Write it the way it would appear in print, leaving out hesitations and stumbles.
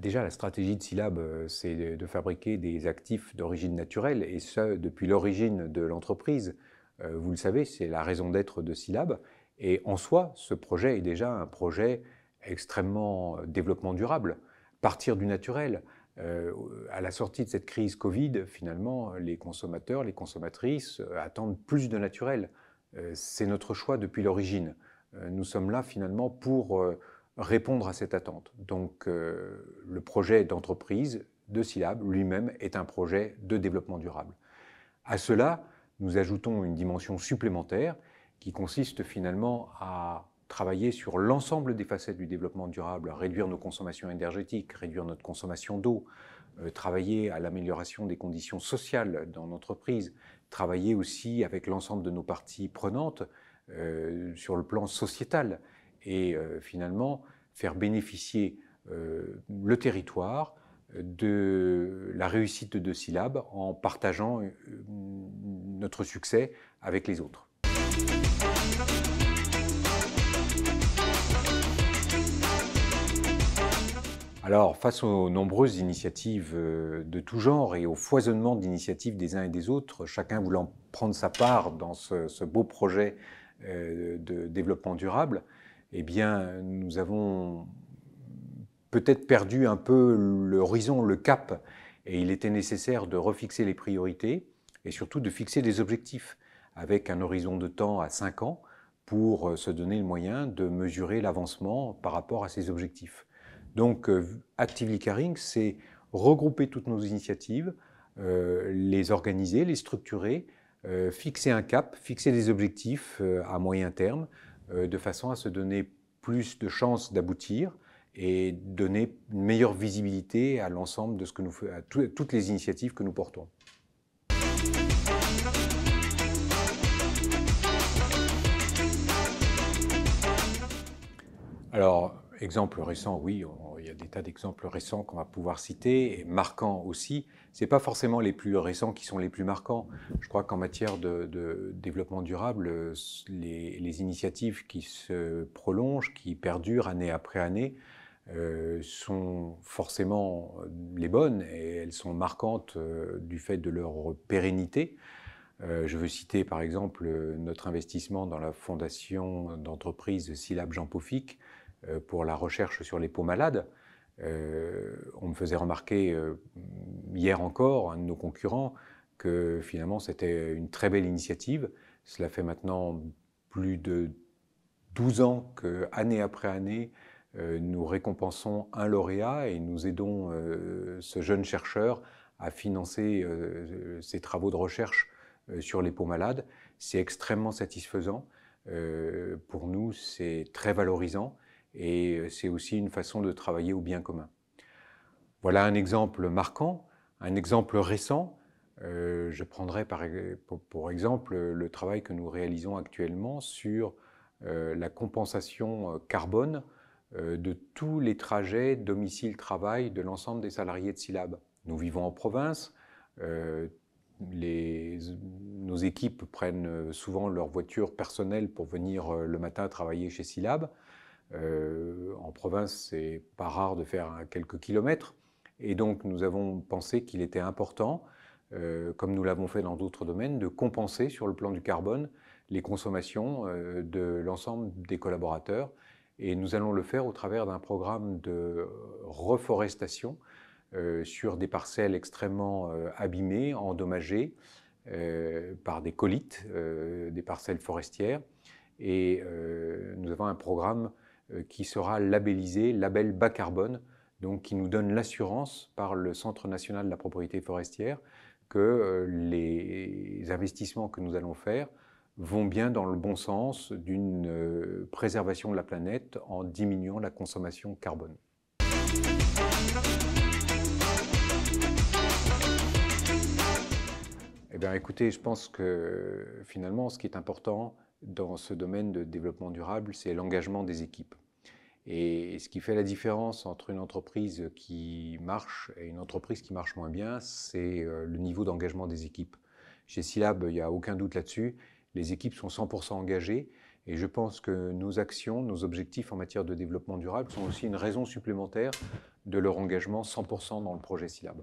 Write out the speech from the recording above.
Déjà, la stratégie de Silab, c'est de fabriquer des actifs d'origine naturelle, et ce, depuis l'origine de l'entreprise. Vous le savez, c'est la raison d'être de Silab. Et en soi, ce projet est déjà un projet extrêmement développement durable. Partir du naturel. À la sortie de cette crise Covid, finalement, les consommateurs, les consommatrices attendent plus de naturel. C'est notre choix depuis l'origine. Nous sommes là finalement pour répondre à cette attente. Donc le projet d'entreprise de Silab lui-même est un projet de développement durable. À cela, nous ajoutons une dimension supplémentaire qui consiste finalement à travailler sur l'ensemble des facettes du développement durable, à réduire nos consommations énergétiques, réduire notre consommation d'eau, travailler à l'amélioration des conditions sociales dans l'entreprise, travailler aussi avec l'ensemble de nos parties prenantes sur le plan sociétal et finalement faire bénéficier le territoire de la réussite de Silab en partageant notre succès avec les autres. Alors, face aux nombreuses initiatives de tout genre et au foisonnement d'initiatives des uns et des autres, chacun voulant prendre sa part dans ce beau projet de développement durable, eh bien, nous avons peut-être perdu un peu l'horizon, le cap, et il était nécessaire de refixer les priorités et surtout de fixer des objectifs avec un horizon de temps à 5 ans pour se donner le moyen de mesurer l'avancement par rapport à ces objectifs. Donc, Actively Caring, c'est regrouper toutes nos initiatives, les organiser, les structurer, fixer un cap, fixer des objectifs à moyen terme, de façon à se donner plus de chances d'aboutir et donner une meilleure visibilité à l'ensemble de ce que nous faisons, à toutes les initiatives que nous portons. Alors, exemple récent, oui, il y a des tas d'exemples récents qu'on va pouvoir citer, et marquants aussi. Ce n'est pas forcément les plus récents qui sont les plus marquants. Je crois qu'en matière de développement durable, les initiatives qui se prolongent, qui perdurent année après année, sont forcément les bonnes, et elles sont marquantes du fait de leur pérennité. Je veux citer par exemple notre investissement dans la fondation d'entreprise Silab Jean Paufic pour la recherche sur les peaux malades. On me faisait remarquer hier encore, un de nos concurrents, que finalement c'était une très belle initiative. Cela fait maintenant plus de 12 ans que, année après année, nous récompensons un lauréat et nous aidons ce jeune chercheur à financer ses travaux de recherche sur les peaux malades. C'est extrêmement satisfaisant. Pour nous, c'est très valorisant et c'est aussi une façon de travailler au bien commun. Voilà un exemple marquant, un exemple récent. Je prendrai pour exemple le travail que nous réalisons actuellement sur la compensation carbone de tous les trajets domicile-travail de l'ensemble des salariés de Silab. Nous vivons en province, nos équipes prennent souvent leur voiture personnelle pour venir le matin travailler chez Silab. En province, c'est pas rare de faire quelques kilomètres. Et donc, nous avons pensé qu'il était important, comme nous l'avons fait dans d'autres domaines, de compenser sur le plan du carbone les consommations de l'ensemble des collaborateurs. Et nous allons le faire au travers d'un programme de reforestation sur des parcelles extrêmement abîmées, endommagées par des colites, des parcelles forestières. Et nous avons un programme qui sera labellisé label bas carbone, donc qui nous donne l'assurance par le Centre national de la propriété forestière que les investissements que nous allons faire vont bien dans le bon sens d'une préservation de la planète en diminuant la consommation carbone. Eh bien, écoutez, je pense que finalement, ce qui est important dans ce domaine de développement durable, c'est l'engagement des équipes. Et ce qui fait la différence entre une entreprise qui marche et une entreprise qui marche moins bien, c'est le niveau d'engagement des équipes. Chez Silab, il n'y a aucun doute là-dessus. Les équipes sont 100% engagées Et je pense que nos actions, nos objectifs en matière de développement durable sont aussi une raison supplémentaire de leur engagement 100% dans le projet SILAB.